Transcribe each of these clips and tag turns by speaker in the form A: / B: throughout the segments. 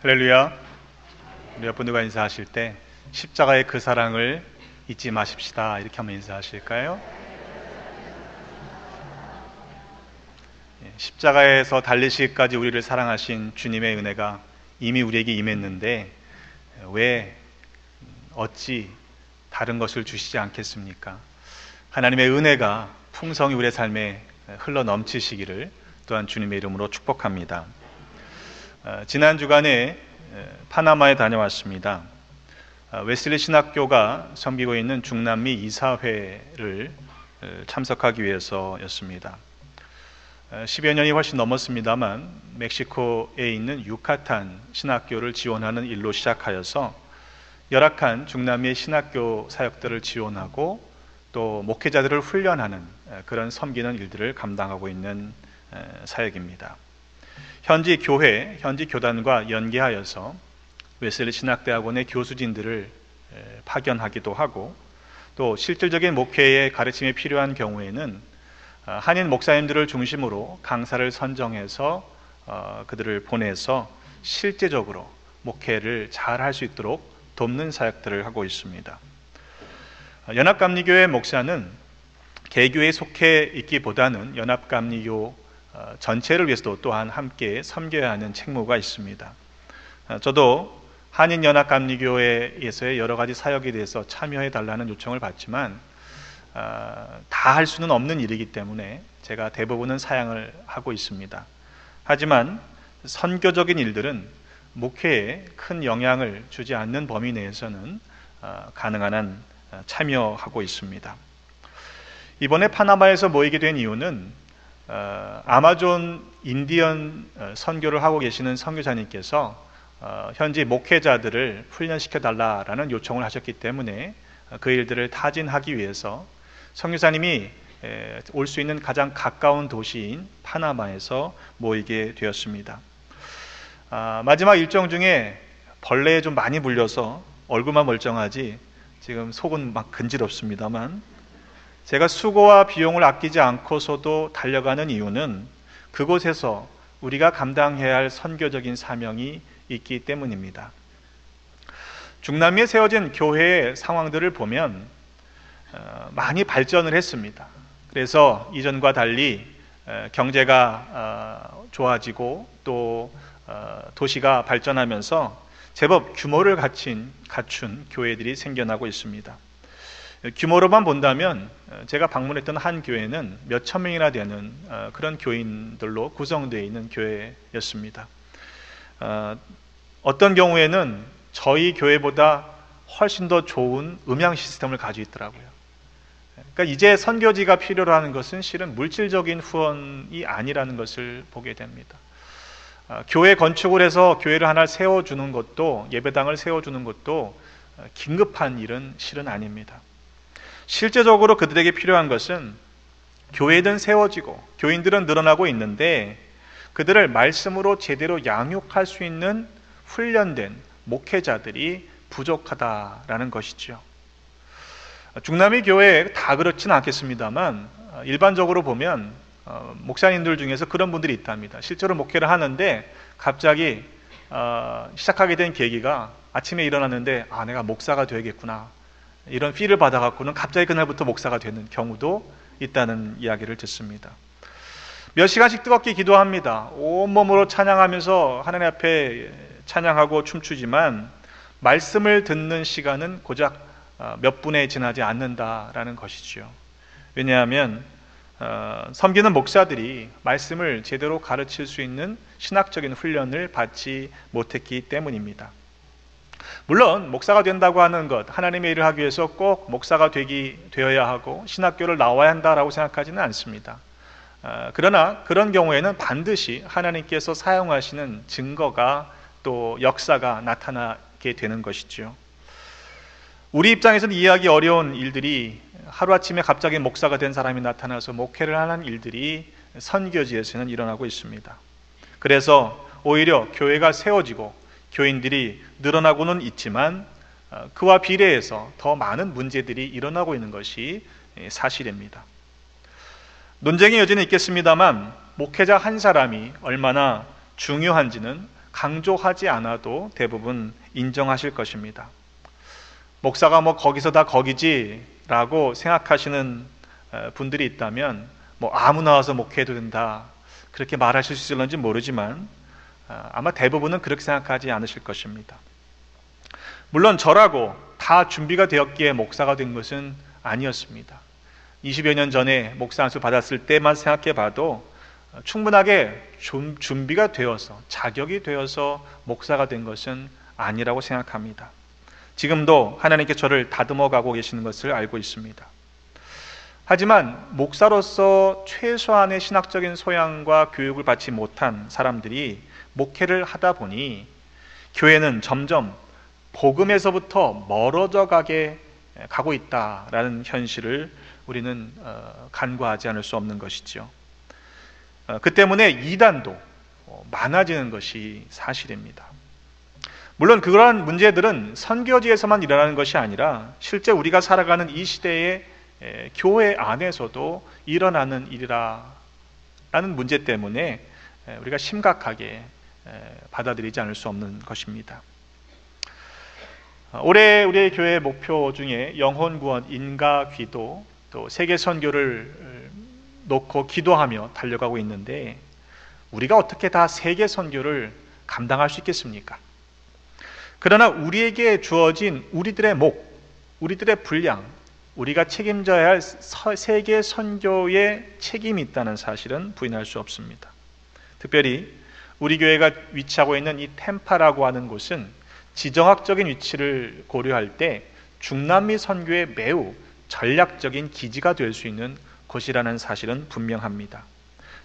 A: 할렐루야. 우리 옆 분들과 인사하실 때 십자가의 그 사랑을 잊지 마십시다. 이렇게 한번 인사하실까요? 십자가에서 달리시기까지 우리를 사랑하신 주님의 은혜가 이미 우리에게 임했는데 왜 어찌 다른 것을 주시지 않겠습니까? 하나님의 은혜가 풍성히 우리의 삶에 흘러 넘치시기를 또한 주님의 이름으로 축복합니다. 지난 주간에 파나마에 다녀왔습니다. 웨슬리 신학교가 섬기고 있는 중남미 이사회를 참석하기 위해서였습니다. 10여 년이 훨씬 넘었습니다만 멕시코에 있는 유카탄 신학교를 지원하는 일로 시작하여서 열악한 중남미의 신학교 사역들을 지원하고 또 목회자들을 훈련하는 그런 섬기는 일들을 감당하고 있는 사역입니다. 현지 교회, 현지 교단과 연계하여서 웨슬리 신학대학원의 교수진들을 파견하기도 하고 또 실질적인 목회의 가르침이 필요한 경우에는 한인 목사님들을 중심으로 강사를 선정해서 그들을 보내서 실제적으로 목회를 잘 할 수 있도록 돕는 사역들을 하고 있습니다. 연합감리교회 목사는 개교에 속해 있기보다는 연합감리교 전체를 위해서도 또한 함께 섬겨야 하는 책무가 있습니다. 저도 한인연합감리교회에서의 여러 가지 사역에 대해서 참여해 달라는 요청을 받지만 다 할 수는 없는 일이기 때문에 제가 대부분은 사양을 하고 있습니다. 하지만 선교적인 일들은 목회에 큰 영향을 주지 않는 범위 내에서는 가능한 한 참여하고 있습니다. 이번에 파나마에서 모이게 된 이유는 아마존 인디언 선교를 하고 계시는 선교사님께서 현지 목회자들을 훈련시켜 달라라는 요청을 하셨기 때문에 그 일들을 타진하기 위해서 선교사님이 올 수 있는 가장 가까운 도시인 파나마에서 모이게 되었습니다. 마지막 일정 중에 벌레에 좀 많이 물려서 얼굴만 멀쩡하지 지금 속은 막 근지럽습니다만 제가 수고와 비용을 아끼지 않고서도 달려가는 이유는 그곳에서 우리가 감당해야 할 선교적인 사명이 있기 때문입니다. 중남미에 세워진 교회의 상황들을 보면 많이 발전을 했습니다. 그래서 이전과 달리 경제가 좋아지고 또 도시가 발전하면서 제법 규모를 갖춘 교회들이 생겨나고 있습니다. 규모로만 본다면 제가 방문했던 한 교회는 몇천 명이나 되는 그런 교인들로 구성되어 있는 교회였습니다. 어떤 경우에는 저희 교회보다 훨씬 더 좋은 음향 시스템을 가지고 있더라고요. 그러니까 이제 선교지가 필요로 하는 것은 실은 물질적인 후원이 아니라는 것을 보게 됩니다. 교회 건축을 해서 교회를 하나 세워주는 것도, 예배당을 세워주는 것도 긴급한 일은 실은 아닙니다. 실제적으로 그들에게 필요한 것은 교회든 세워지고 교인들은 늘어나고 있는데 그들을 말씀으로 제대로 양육할 수 있는 훈련된 목회자들이 부족하다라는 것이죠. 중남미 교회 다 그렇지는 않겠습니다만 일반적으로 보면 목사님들 중에서 그런 분들이 있답니다. 실제로 목회를 하는데 갑자기 시작하게 된 계기가 아침에 일어났는데 내가 목사가 되겠구나 이런 필을 받아갖고는 갑자기 그날부터 목사가 되는 경우도 있다는 이야기를 듣습니다. 몇 시간씩 뜨겁게 기도합니다. 온몸으로 찬양하면서 하나님 앞에 찬양하고 춤추지만 말씀을 듣는 시간은 고작 몇 분에 지나지 않는다라는 것이죠. 왜냐하면 섬기는 목사들이 말씀을 제대로 가르칠 수 있는 신학적인 훈련을 받지 못했기 때문입니다. 물론 목사가 된다고 하는 것, 하나님의 일을 하기 위해서 꼭 목사가 되어야 하고 신학교를 나와야 한다라고 생각하지는 않습니다. 그러나 그런 경우에는 반드시 하나님께서 사용하시는 증거가 또 역사가 나타나게 되는 것이죠. 우리 입장에서는 이해하기 어려운 일들이 하루아침에 갑자기 목사가 된 사람이 나타나서 목회를 하는 일들이 선교지에서는 일어나고 있습니다. 그래서 오히려 교회가 세워지고 교인들이 늘어나고는 있지만 그와 비례해서 더 많은 문제들이 일어나고 있는 것이 사실입니다. 논쟁의 여지는 있겠습니다만 목회자 한 사람이 얼마나 중요한지는 강조하지 않아도 대부분 인정하실 것입니다. 목사가 거기서 다 거기지 라고 생각하시는 분들이 있다면 아무나 와서 목회해도 된다 그렇게 말하실 수 있을런지 모르지만 아마 대부분은 그렇게 생각하지 않으실 것입니다. 물론 저라고 다 준비가 되었기에 목사가 된 것은 아니었습니다. 20여 년 전에 목사 안수 받았을 때만 생각해 봐도 충분하게 준비가 되어서 자격이 되어서 목사가 된 것은 아니라고 생각합니다. 지금도 하나님께 저를 다듬어 가고 계시는 것을 알고 있습니다. 하지만 목사로서 최소한의 신학적인 소양과 교육을 받지 못한 사람들이 목회를 하다 보니 교회는 점점 복음에서부터 멀어져 가고 있다라는 현실을 우리는 간과하지 않을 수 없는 것이죠. 그 때문에 이단도 많아지는 것이 사실입니다. 물론 그러한 문제들은 선교지에서만 일어나는 것이 아니라 실제 우리가 살아가는 이 시대의 교회 안에서도 일어나는 일이라는 문제 때문에 우리가 심각하게 받아들이지 않을 수 없는 것입니다. 올해 우리의 교회 목표 중에 영혼 구원, 인가 기도, 또 세계 선교를 놓고 기도하며 달려가고 있는데 우리가 어떻게 다 세계 선교를 감당할 수 있겠습니까? 그러나 우리에게 주어진 우리들의 우리들의 분량, 우리가 책임져야 할 세계 선교의 책임이 있다는 사실은 부인할 수 없습니다. 특별히 우리 교회가 위치하고 있는 이 템파라고 하는 곳은 지정학적인 위치를 고려할 때 중남미 선교의 매우 전략적인 기지가 될 수 있는 곳이라는 사실은 분명합니다.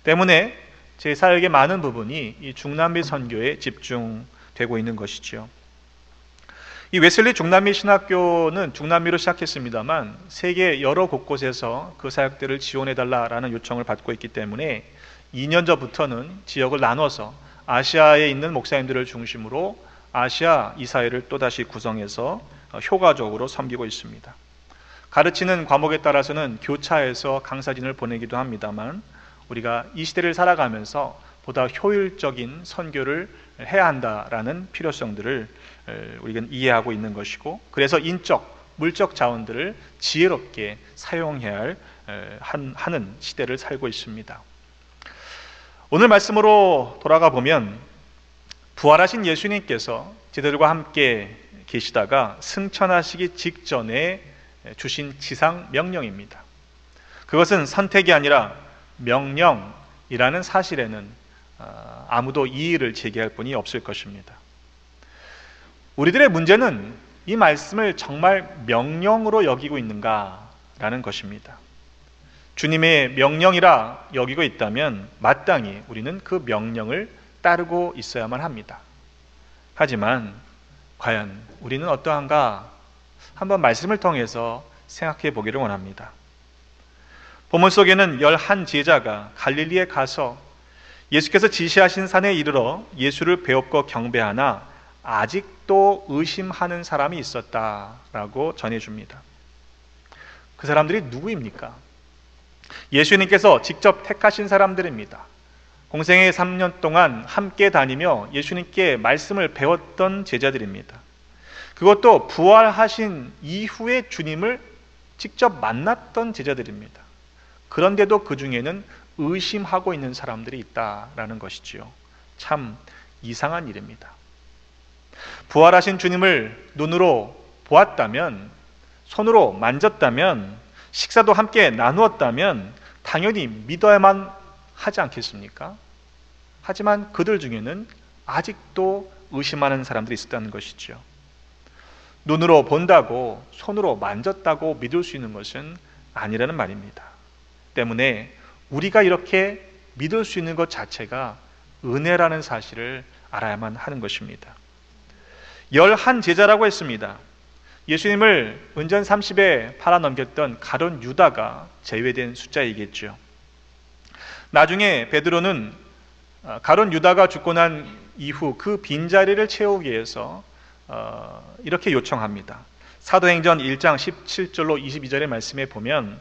A: 때문에 제 사역의 많은 부분이 이 중남미 선교에 집중되고 있는 것이죠. 이 웨슬리 중남미 신학교는 중남미로 시작했습니다만 세계 여러 곳곳에서 그 사역들을 지원해달라라는 요청을 받고 있기 때문에 2년 전부터는 지역을 나눠서 아시아에 있는 목사님들을 중심으로 아시아 이사회를 또다시 구성해서 효과적으로 섬기고 있습니다. 가르치는 과목에 따라서는 교차해서 강사진을 보내기도 합니다만 우리가 이 시대를 살아가면서 보다 효율적인 선교를 해야 한다라는 필요성들을 우리가 이해하고 있는 것이고, 그래서 인적, 물적 자원들을 지혜롭게 사용해야 하는 시대를 살고 있습니다. 오늘 말씀으로 돌아가 보면 부활하신 예수님께서 저희들과 함께 계시다가 승천하시기 직전에 주신 지상 명령입니다. 그것은 선택이 아니라 명령이라는 사실에는 아무도 이의를 제기할 분이 없을 것입니다. 우리들의 문제는 이 말씀을 정말 명령으로 여기고 있는가라는 것입니다. 주님의 명령이라 여기고 있다면 마땅히 우리는 그 명령을 따르고 있어야만 합니다. 하지만 과연 우리는 어떠한가 한번 말씀을 통해서 생각해 보기를 원합니다. 본문 속에는 11 제자가 갈릴리에 가서 예수께서 지시하신 산에 이르러 예수를 배웁고 경배하나 아직도 의심하는 사람이 있었다라고 전해줍니다. 그 사람들이 누구입니까? 예수님께서 직접 택하신 사람들입니다. 공생의 3년 동안 함께 다니며 예수님께 말씀을 배웠던 제자들입니다. 그것도 부활하신 이후에 주님을 직접 만났던 제자들입니다. 그런데도 그 중에는 의심하고 있는 사람들이 있다라는 것이지요. 참 이상한 일입니다. 부활하신 주님을 눈으로 보았다면, 손으로 만졌다면, 식사도 함께 나누었다면 당연히 믿어야만 하지 않겠습니까? 하지만 그들 중에는 아직도 의심하는 사람들이 있었다는 것이죠. 눈으로 본다고, 손으로 만졌다고 믿을 수 있는 것은 아니라는 말입니다. 때문에 우리가 이렇게 믿을 수 있는 것 자체가 은혜라는 사실을 알아야만 하는 것입니다. 11 제자라고 했습니다. 예수님을 은전 30에 팔아넘겼던 가룟 유다가 제외된 숫자이겠죠. 나중에 베드로는 가룟 유다가 죽고 난 이후 그 빈자리를 채우기 위해서 이렇게 요청합니다. 사도행전 1장 17절로 22절의 말씀에 보면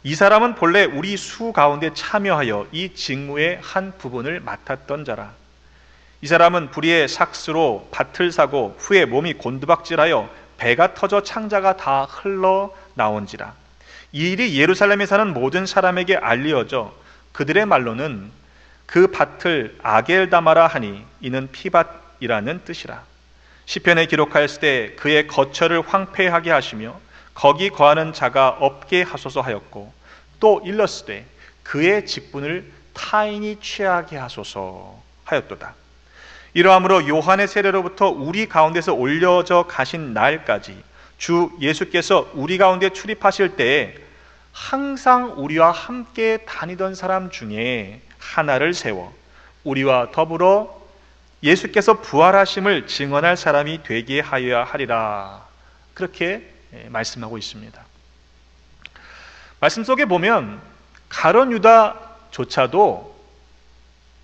A: 이 사람은 본래 우리 수 가운데 참여하여 이 직무의 한 부분을 맡았던 자라. 이 사람은 불의의 삭스로 밭을 사고 후에 몸이 곤두박질하여 배가 터져 창자가 다 흘러나온지라. 이 일이 예루살렘에 사는 모든 사람에게 알리어져 그들의 말로는 그 밭을 아겔다마라 하니 이는 피밭이라는 뜻이라. 시편에 기록하였을 때 그의 거처를 황폐하게 하시며 거기 거하는 자가 없게 하소서 하였고, 또 일렀으되 그의 직분을 타인이 취하게 하소서 하였도다. 이러함으로 요한의 세례로부터 우리 가운데서 올려져 가신 날까지 주 예수께서 우리 가운데 출입하실 때에 항상 우리와 함께 다니던 사람 중에 하나를 세워 우리와 더불어 예수께서 부활하심을 증언할 사람이 되게 하여야 하리라. 그렇게 말씀하고 있습니다. 말씀 속에 보면 가룟 유다조차도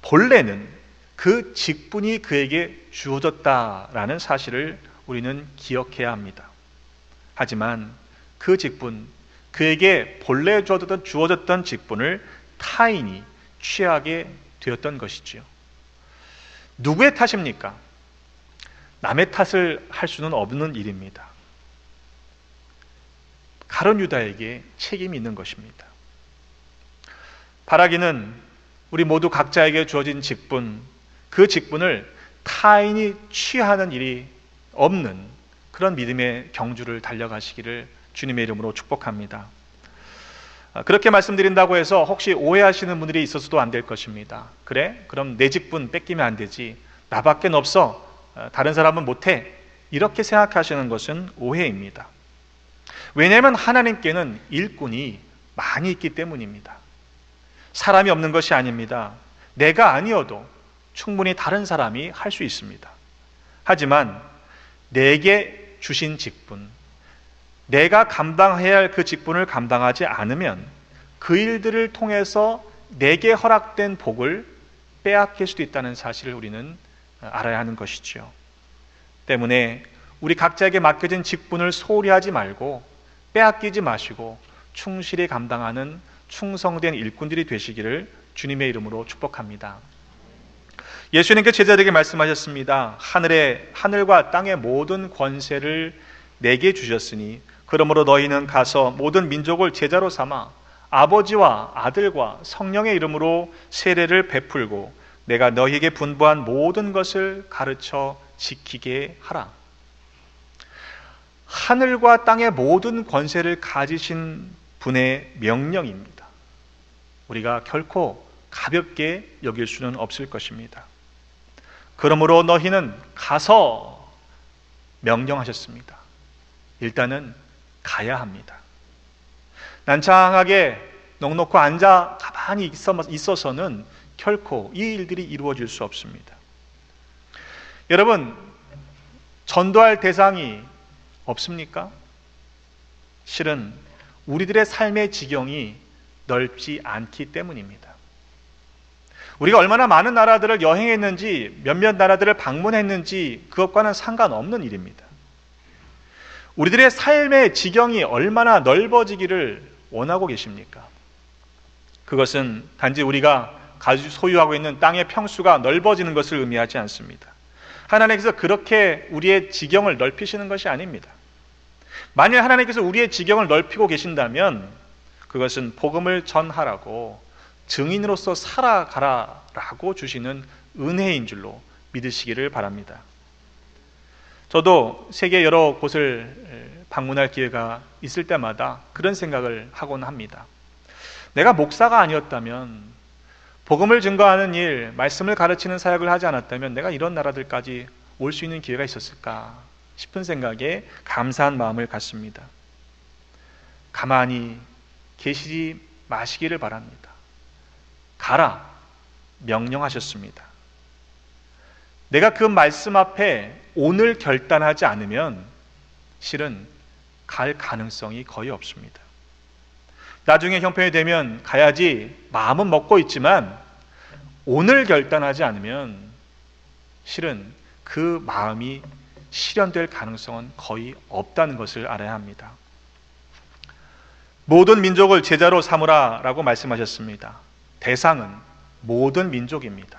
A: 본래는 그 직분이 그에게 주어졌다라는 사실을 우리는 기억해야 합니다. 하지만 그 직분, 그에게 본래 주어졌던 직분을 타인이 취하게 되었던 것이지요. 누구의 탓입니까? 남의 탓을 할 수는 없는 일입니다. 가룟 유다에게 책임이 있는 것입니다. 바라기는 우리 모두 각자에게 주어진 직분, 그 직분을 타인이 취하는 일이 없는 그런 믿음의 경주를 달려가시기를 주님의 이름으로 축복합니다. 그렇게 말씀드린다고 해서 혹시 오해하시는 분들이 있어서도 안 될 것입니다. 그래? 그럼 내 직분 뺏기면 안 되지. 나밖엔 없어. 다른 사람은 못해. 이렇게 생각하시는 것은 오해입니다. 왜냐하면 하나님께는 일꾼이 많이 있기 때문입니다. 사람이 없는 것이 아닙니다. 내가 아니어도 충분히 다른 사람이 할 수 있습니다. 하지만 내게 주신 직분, 내가 감당해야 할 그 직분을 감당하지 않으면 그 일들을 통해서 내게 허락된 복을 빼앗길 수도 있다는 사실을 우리는 알아야 하는 것이지요. 때문에 우리 각자에게 맡겨진 직분을 소홀히 하지 말고 빼앗기지 마시고 충실히 감당하는 충성된 일꾼들이 되시기를 주님의 이름으로 축복합니다. 예수님께 제자들에게 말씀하셨습니다. 하늘과 땅의 모든 권세를 내게 주셨으니 그러므로 너희는 가서 모든 민족을 제자로 삼아 아버지와 아들과 성령의 이름으로 세례를 베풀고 내가 너희에게 분부한 모든 것을 가르쳐 지키게 하라. 하늘과 땅의 모든 권세를 가지신 분의 명령입니다. 우리가 결코 가볍게 여길 수는 없을 것입니다. 그러므로 너희는 가서 명령하셨습니다. 일단은 가야 합니다. 난창하게 넋놓고 앉아 가만히 있어서는 결코 이 일들이 이루어질 수 없습니다. 여러분, 전도할 대상이 없습니까? 실은 우리들의 삶의 지경이 넓지 않기 때문입니다. 우리가 얼마나 많은 나라들을 여행했는지, 몇몇 나라들을 방문했는지 그것과는 상관없는 일입니다. 우리들의 삶의 지경이 얼마나 넓어지기를 원하고 계십니까? 그것은 단지 우리가 소유하고 있는 땅의 평수가 넓어지는 것을 의미하지 않습니다. 하나님께서 그렇게 우리의 지경을 넓히시는 것이 아닙니다. 만일 하나님께서 우리의 지경을 넓히고 계신다면 그것은 복음을 전하라고, 증인으로서 살아가라라고 주시는 은혜인 줄로 믿으시기를 바랍니다. 저도 세계 여러 곳을 방문할 기회가 있을 때마다 그런 생각을 하곤 합니다. 내가 목사가 아니었다면, 복음을 증거하는 일, 말씀을 가르치는 사역을 하지 않았다면 내가 이런 나라들까지 올 수 있는 기회가 있었을까 싶은 생각에 감사한 마음을 갖습니다. 가만히 계시지 마시기를 바랍니다. 가라 명령하셨습니다. 내가 그 말씀 앞에 오늘 결단하지 않으면 실은 갈 가능성이 거의 없습니다. 나중에 형편이 되면 가야지 마음은 먹고 있지만 오늘 결단하지 않으면 실은 그 마음이 실현될 가능성은 거의 없다는 것을 알아야 합니다. 모든 민족을 제자로 삼으라 라고 말씀하셨습니다. 대상은 모든 민족입니다.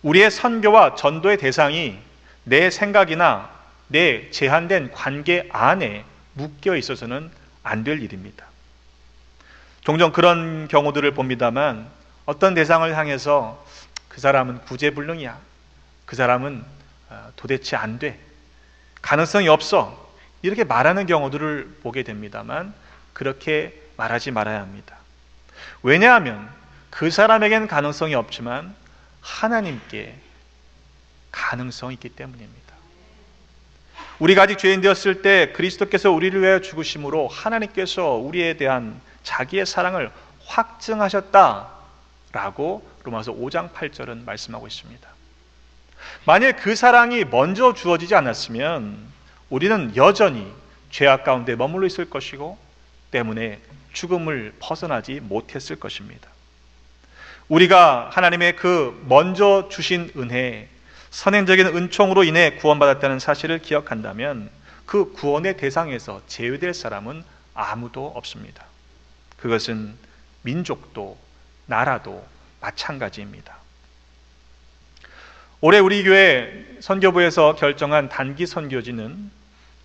A: 우리의 선교와 전도의 대상이 내 생각이나 내 제한된 관계 안에 묶여 있어서는 안 될 일입니다. 종종 그런 경우들을 봅니다만 어떤 대상을 향해서 그 사람은 구제불능이야, 그 사람은 도대체 안 돼, 가능성이 없어, 이렇게 말하는 경우들을 보게 됩니다만 그렇게 말하지 말아야 합니다. 왜냐하면 그 사람에겐 가능성이 없지만 하나님께 가능성이 있기 때문입니다. 우리가 아직 죄인 되었을 때 그리스도께서 우리를 위하여 죽으심으로 하나님께서 우리에 대한 자기의 사랑을 확증하셨다라고 로마서 5장 8절은 말씀하고 있습니다. 만일 그 사랑이 먼저 주어지지 않았으면 우리는 여전히 죄악 가운데 머물러 있을 것이고 때문에 죽음을 벗어나지 못했을 것입니다. 우리가 하나님의 그 먼저 주신 은혜, 선행적인 은총으로 인해 구원받았다는 사실을 기억한다면 그 구원의 대상에서 제외될 사람은 아무도 없습니다. 그것은 민족도 나라도 마찬가지입니다. 올해 우리 교회 선교부에서 결정한 단기 선교지는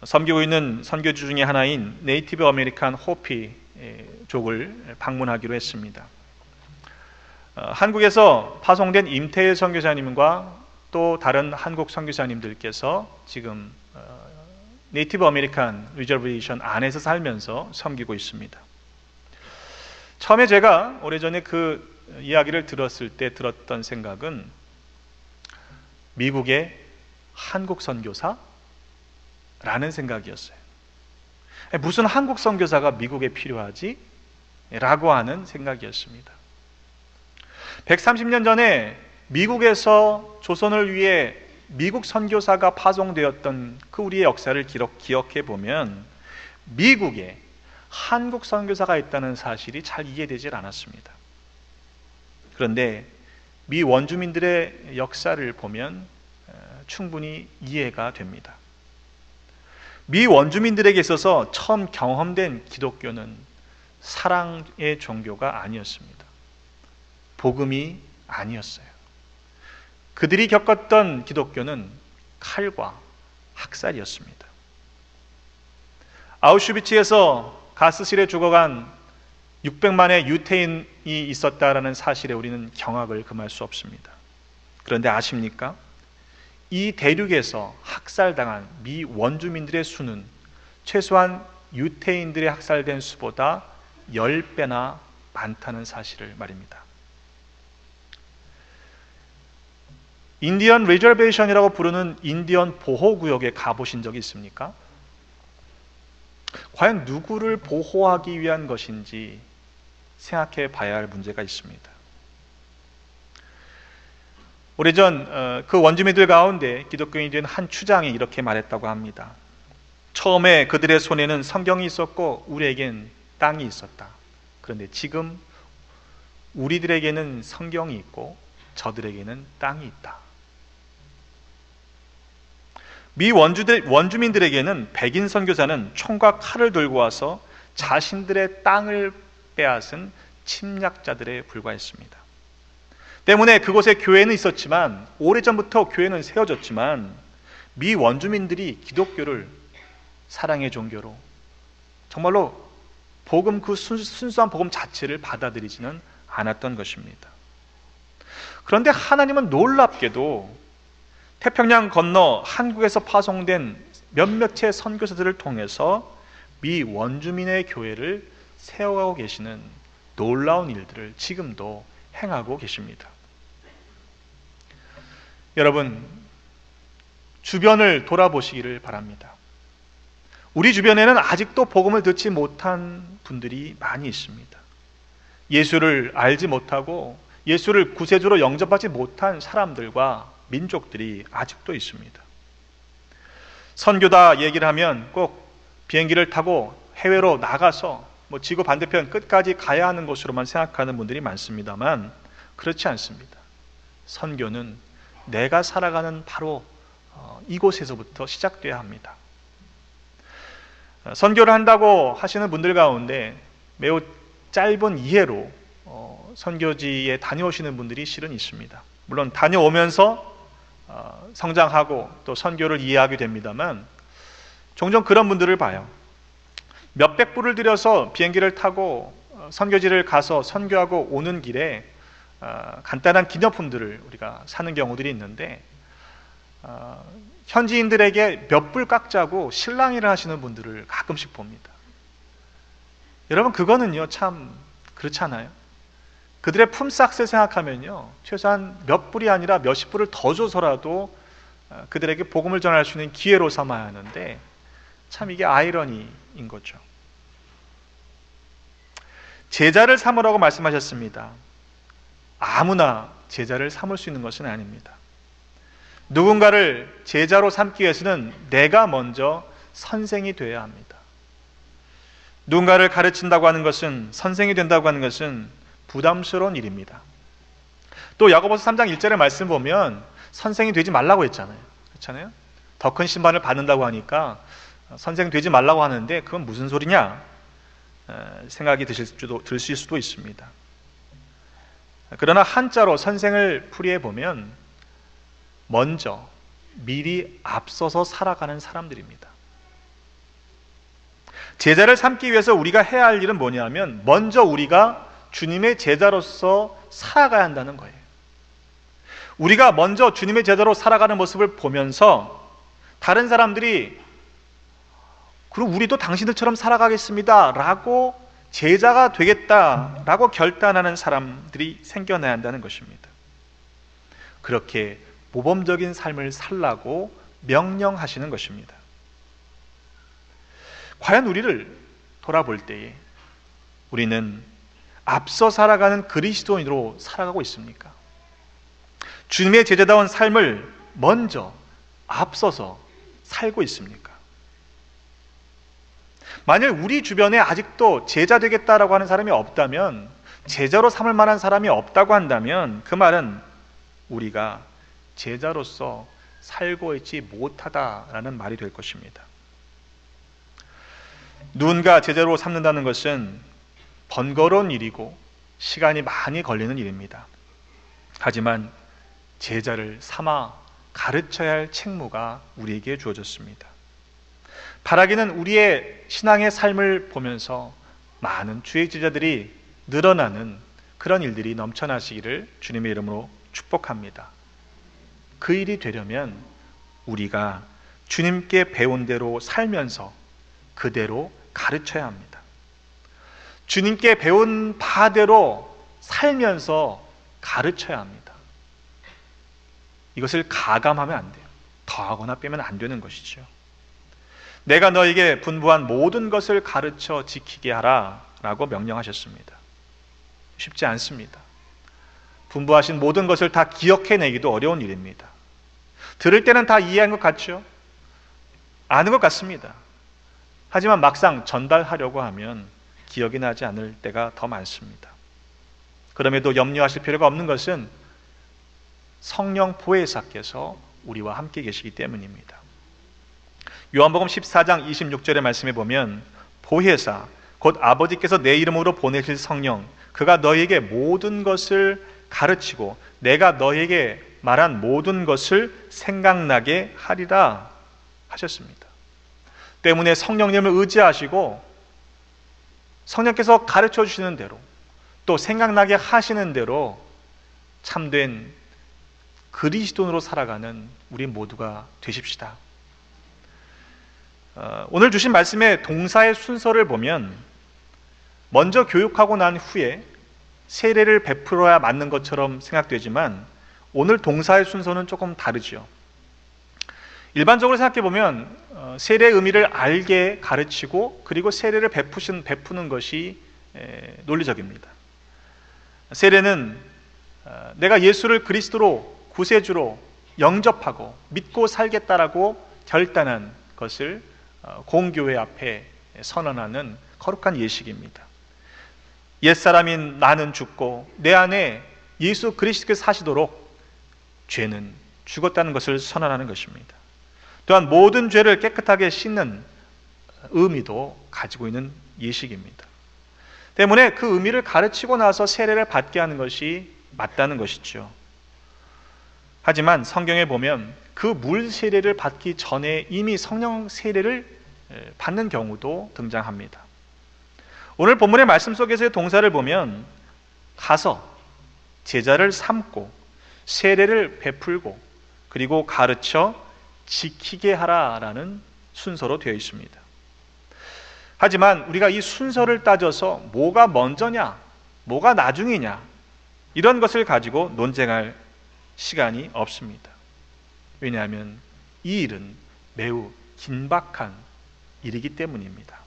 A: 섬기고 있는 선교지 중에 하나인 네이티브 아메리칸 호피족을 방문하기로 했습니다. 한국에서 파송된 임태일 선교사님과 또 다른 한국 선교사님들께서 지금 네이티브 아메리칸 리저베이션 안에서 살면서 섬기고 있습니다. 처음에 제가 오래전에 그 이야기를 들었을 때 들었던 생각은 미국의 한국 선교사? 라는 생각이었어요. 무슨 한국 선교사가 미국에 필요하지? 라고 하는 생각이었습니다. 130년 전에 미국에서 조선을 위해 미국 선교사가 파송되었던 그 우리의 역사를 기억해 보면 미국에 한국 선교사가 있다는 사실이 잘 이해되질 않았습니다. 그런데 미 원주민들의 역사를 보면 충분히 이해가 됩니다. 미 원주민들에게 있어서 처음 경험된 기독교는 사랑의 종교가 아니었습니다. 복음이 아니었어요. 그들이 겪었던 기독교는 칼과 학살이었습니다. 아우슈비츠에서 가스실에 죽어간 600만의 유태인이 있었다라는 사실에 우리는 경악을 금할 수 없습니다. 그런데 아십니까? 이 대륙에서 학살당한 미 원주민들의 수는 최소한 유태인들의 학살된 수보다 10배나 많다는 사실을 말입니다. 인디언 리저베이션이라고 부르는 인디언 보호구역에 가보신 적이 있습니까? 과연 누구를 보호하기 위한 것인지 생각해 봐야 할 문제가 있습니다. 오래전 그 원주민들 가운데 기독교인이 된 한 추장이 이렇게 말했다고 합니다. 처음에 그들의 손에는 성경이 있었고 우리에겐 땅이 있었다. 그런데 지금 우리들에게는 성경이 있고 저들에게는 땅이 있다. 미 원주민들에게는 백인 선교사는 총과 칼을 들고 와서 자신들의 땅을 빼앗은 침략자들에 불과했습니다. 때문에 그곳에 교회는 있었지만 오래전부터 교회는 세워졌지만 미 원주민들이 기독교를 사랑의 종교로 정말로 복음 그 순수한 복음 자체를 받아들이지는 않았던 것입니다. 그런데 하나님은 놀랍게도 태평양 건너 한국에서 파송된 몇몇의 선교사들을 통해서 미 원주민의 교회를 세워가고 계시는 놀라운 일들을 지금도 행하고 계십니다. 여러분, 주변을 돌아보시기를 바랍니다. 우리 주변에는 아직도 복음을 듣지 못한 분들이 많이 있습니다. 예수를 알지 못하고 예수를 구세주로 영접하지 못한 사람들과 민족들이 아직도 있습니다. 선교다 얘기를 하면 꼭 비행기를 타고 해외로 나가서 지구 반대편 끝까지 가야 하는 곳으로만 생각하는 분들이 많습니다만 그렇지 않습니다. 선교는 내가 살아가는 바로 이곳에서부터 시작돼야 합니다. 선교를 한다고 하시는 분들 가운데 매우 짧은 이해로 선교지에 다녀오시는 분들이 실은 있습니다. 물론 다녀오면서 성장하고 또 선교를 이해하게 됩니다만 종종 그런 분들을 봐요. 몇백 불을 들여서 비행기를 타고 선교지를 가서 선교하고 오는 길에 간단한 기념품들을 우리가 사는 경우들이 있는데 현지인들에게 몇 불 깎자고 실랑이를 하시는 분들을 가끔씩 봅니다. 여러분, 그거는요 참 그렇지 않아요? 그들의 품삯을 생각하면요 최소한 몇 불이 아니라 몇십 불을 더 줘서라도 그들에게 복음을 전할 수 있는 기회로 삼아야 하는데 참 이게 아이러니인 거죠. 제자를 삼으라고 말씀하셨습니다. 아무나 제자를 삼을 수 있는 것은 아닙니다. 누군가를 제자로 삼기 위해서는 내가 먼저 선생이 되어야 합니다. 누군가를 가르친다고 하는 것은, 선생이 된다고 하는 것은 부담스러운 일입니다. 또 야고보서 3장 1절의 말씀 보면 선생이 되지 말라고 했잖아요. 그렇잖아요? 더 큰 심판을 받는다고 하니까 선생 되지 말라고 하는데 그건 무슨 소리냐 생각이 드실 수도 있습니다. 그러나 한자로 선생을 풀이해 보면 먼저 미리 앞서서 살아가는 사람들입니다. 제자를 삼기 위해서 우리가 해야 할 일은 뭐냐면 먼저 우리가 주님의 제자로서 살아가야 한다는 거예요. 우리가 먼저 주님의 제자로 살아가는 모습을 보면서 다른 사람들이 그럼 우리도 당신들처럼 살아가겠습니다 라고 제자가 되겠다라고 결단하는 사람들이 생겨나야 한다는 것입니다. 그렇게 모범적인 삶을 살라고 명령하시는 것입니다. 과연 우리를 돌아볼 때에 우리는 앞서 살아가는 그리스도인으로 살아가고 있습니까? 주님의 제자다운 삶을 먼저 앞서서 살고 있습니까? 만일 우리 주변에 아직도 제자 되겠다라고 하는 사람이 없다면, 제자로 삼을 만한 사람이 없다고 한다면 그 말은 우리가 제자로서 살고 있지 못하다라는 말이 될 것입니다. 누군가 제자로 삼는다는 것은 번거로운 일이고 시간이 많이 걸리는 일입니다. 하지만 제자를 삼아 가르쳐야 할 책무가 우리에게 주어졌습니다. 바라기는 우리의 신앙의 삶을 보면서 많은 주의 제자들이 늘어나는 그런 일들이 넘쳐나시기를 주님의 이름으로 축복합니다. 그 일이 되려면 우리가 주님께 배운 대로 살면서 그대로 가르쳐야 합니다. 주님께 배운 바대로 살면서 가르쳐야 합니다. 이것을 가감하면 안 돼요. 더하거나 빼면 안 되는 것이죠. 내가 너에게 분부한 모든 것을 가르쳐 지키게 하라 라고 명령하셨습니다. 쉽지 않습니다. 분부하신 모든 것을 다 기억해내기도 어려운 일입니다. 들을 때는 다 이해한 것 같죠? 아는 것 같습니다. 하지만 막상 전달하려고 하면 기억이 나지 않을 때가 더 많습니다. 그럼에도 염려하실 필요가 없는 것은 성령 보혜사께서 우리와 함께 계시기 때문입니다. 요한복음 14장 26절의 말씀에 보면 보혜사, 곧 아버지께서 내 이름으로 보내실 성령, 그가 너희에게 모든 것을 가르치고 내가 너희에게 말한 모든 것을 생각나게 하리라 하셨습니다. 때문에 성령님을 의지하시고 성령께서 가르쳐 주시는 대로 또 생각나게 하시는 대로 참된 그리스도인으로 살아가는 우리 모두가 되십시다. 오늘 주신 말씀의 동사의 순서를 보면 먼저 교육하고 난 후에 세례를 베풀어야 맞는 것처럼 생각되지만 오늘 동사의 순서는 조금 다르죠. 일반적으로 생각해 보면 세례의 의미를 알게 가르치고 그리고 세례를 베푸는 것이 논리적입니다. 세례는 내가 예수를 그리스도로 구세주로 영접하고 믿고 살겠다라고 결단한 것을 공교회 앞에 선언하는 거룩한 예식입니다. 옛사람인 나는 죽고 내 안에 예수 그리스도께서 사시도록 죄는 죽었다는 것을 선언하는 것입니다. 또한 모든 죄를 깨끗하게 씻는 의미도 가지고 있는 예식입니다. 때문에 그 의미를 가르치고 나서 세례를 받게 하는 것이 맞다는 것이죠. 하지만 성경에 보면 그 물 세례를 받기 전에 이미 성령 세례를 받는 경우도 등장합니다. 오늘 본문의 말씀 속에서의 동사를 보면 가서 제자를 삼고 세례를 베풀고 그리고 가르쳐 지키게 하라라는 순서로 되어 있습니다. 하지만 우리가 이 순서를 따져서 뭐가 먼저냐, 뭐가 나중이냐 이런 것을 가지고 논쟁할 시간이 없습니다. 왜냐하면 이 일은 매우 긴박한 일이기 때문입니다.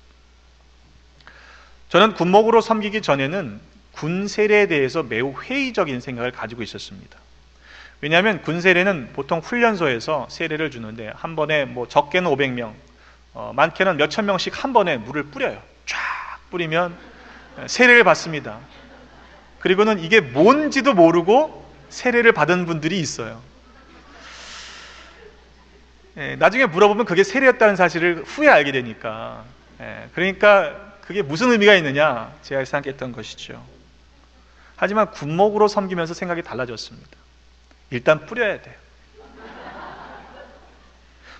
A: 저는 군목으로 섬기기 전에는 군 세례에 대해서 매우 회의적인 생각을 가지고 있었습니다. 왜냐하면 군 세례는 보통 훈련소에서 세례를 주는데 한 번에 적게는 500명, 많게는 몇천 명씩 한 번에 물을 뿌려요. 쫙 뿌리면 세례를 받습니다. 그리고는 이게 뭔지도 모르고 세례를 받은 분들이 있어요. 나중에 물어보면 그게 세례였다는 사실을 후에 알게 되니까, 그러니까 그게 무슨 의미가 있느냐 제가 생각했던 것이죠. 하지만 군목으로 섬기면서 생각이 달라졌습니다. 일단 뿌려야 돼요.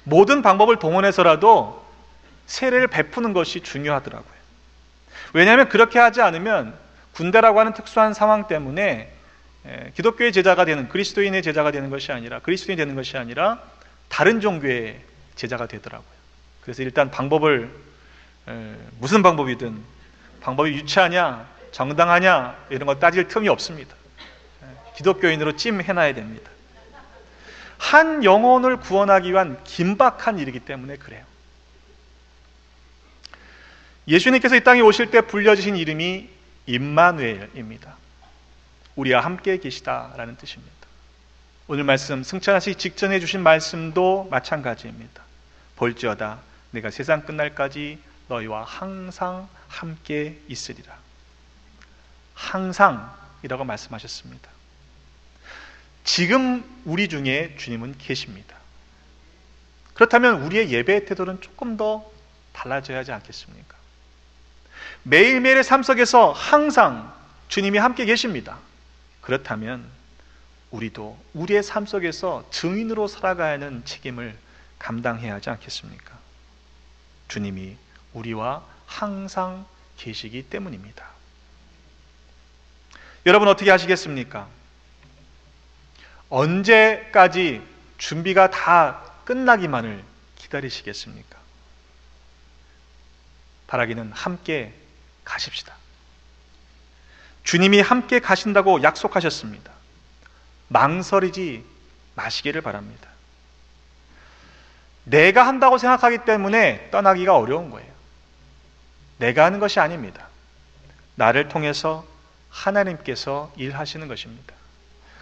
A: 모든 방법을 동원해서라도 세례를 베푸는 것이 중요하더라고요. 왜냐하면 그렇게 하지 않으면 군대라고 하는 특수한 상황 때문에 기독교의 제자가 되는, 그리스도인의 제자가 되는 것이 아니라, 그리스도인이 되는 것이 아니라 다른 종교의 제자가 되더라고요. 그래서 일단 방법을, 무슨 방법이든 방법이 유치하냐 정당하냐 이런 거 따질 틈이 없습니다. 기독교인으로 찜해놔야 됩니다. 한 영혼을 구원하기 위한 긴박한 일이기 때문에 그래요. 예수님께서 이 땅에 오실 때 불려주신 이름이 임마누엘입니다. 우리와 함께 계시다라는 뜻입니다. 오늘 말씀 승천하시기 직전에 주신 말씀도 마찬가지입니다. 볼지어다 내가 세상 끝날까지 너희와 항상 함께 있으리라. 항상이라고 말씀하셨습니다. 지금 우리 중에 주님은 계십니다. 그렇다면 우리의 예배의 태도는 조금 더 달라져야 하지 않겠습니까? 매일매일의 삶 속에서 항상 주님이 함께 계십니다. 그렇다면 우리도 우리의 삶 속에서 증인으로 살아가야 하는 책임을 감당해야 하지 않겠습니까? 주님이 우리와 항상 계시기 때문입니다. 여러분 어떻게 하시겠습니까? 언제까지 준비가 다 끝나기만을 기다리시겠습니까? 바라기는 함께 가십시다. 주님이 함께 가신다고 약속하셨습니다. 망설이지 마시기를 바랍니다. 내가 한다고 생각하기 때문에 떠나기가 어려운 거예요. 내가 하는 것이 아닙니다. 나를 통해서 하나님께서 일하시는 것입니다.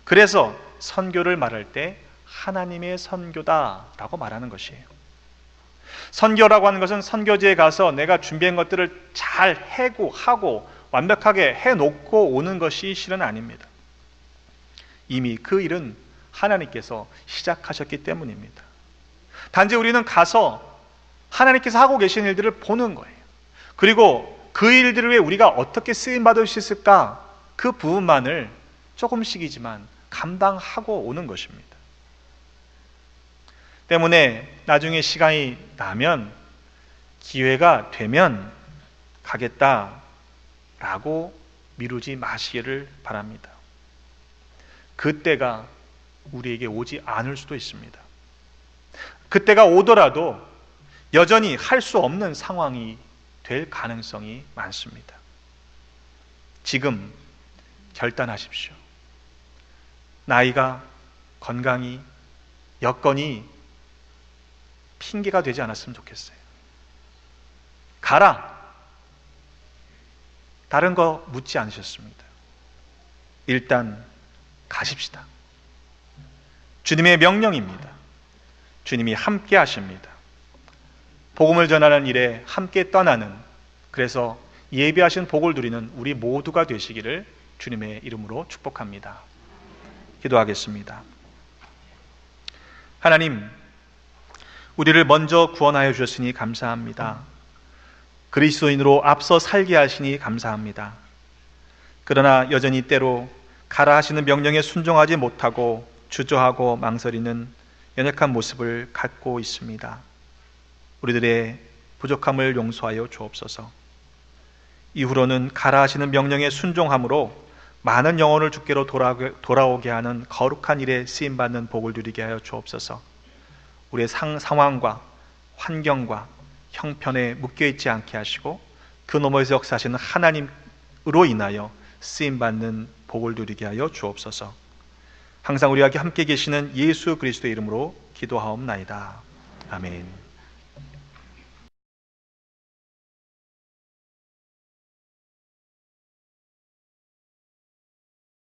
A: 그래서 선교를 말할 때 하나님의 선교다라고 말하는 것이에요. 선교라고 하는 것은 선교지에 가서 내가 준비한 것들을 잘 하고 완벽하게 해놓고 오는 것이 실은 아닙니다. 이미 그 일은 하나님께서 시작하셨기 때문입니다. 단지 우리는 가서 하나님께서 하고 계신 일들을 보는 거예요. 그리고 그 일들을 위해 우리가 어떻게 쓰임받을 수 있을까, 그 부분만을 조금씩이지만 감당하고 오는 것입니다. 때문에 나중에 시간이 나면, 기회가 되면 가겠다라고 미루지 마시기를 바랍니다. 그때가 우리에게 오지 않을 수도 있습니다. 그때가 오더라도 여전히 할 수 없는 상황이 될 가능성이 많습니다. 지금 결단하십시오. 나이가, 건강이, 여건이 핑계가 되지 않았으면 좋겠어요. 가라. 다른 거 묻지 않으셨습니다. 일단 가십시다. 주님의 명령입니다. 주님이 함께 하십니다. 복음을 전하는 일에 함께 떠나는, 그래서 예비하신 복을 누리는 우리 모두가 되시기를 주님의 이름으로 축복합니다. 기도하겠습니다. 하나님, 우리를 먼저 구원하여 주셨으니 감사합니다. 그리스도인으로 앞서 살게 하시니 감사합니다. 그러나 여전히 때로 가라 하시는 명령에 순종하지 못하고 주저하고 망설이는 연약한 모습을 갖고 있습니다. 우리들의 부족함을 용서하여 주옵소서. 이후로는 가라 하시는 명령에 순종함으로 많은 영혼을 주께로 돌아오게 하는 거룩한 일에 쓰임받는 복을 누리게 하여 주옵소서. 우리의 상황과 환경과 형편에 묶여있지 않게 하시고 그 너머에서 역사하시는 하나님으로 인하여 쓰임받는 복을 누리게 하여 주옵소서. 항상 우리와 함께 계시는 예수 그리스도의 이름으로 기도하옵나이다. 아멘.